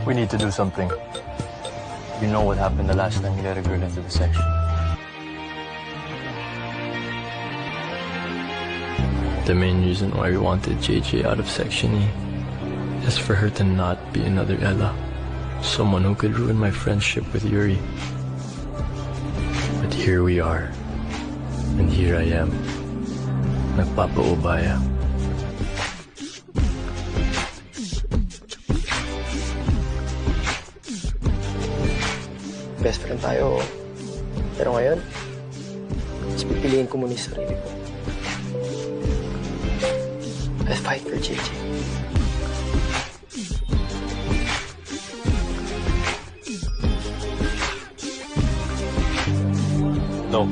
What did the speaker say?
We need to do something. You know what happened the last time you let a girl into the section. The main reason why we wanted JJ out of Section E is for her to not be another Ella. Someone who could ruin my friendship with Yuri. But here we are. And here I am. Nagpapaubaya. Best friend tayo, pero ngayon, mas pipiliin ko muna yung sarili ko. I'll fight for JJ. No.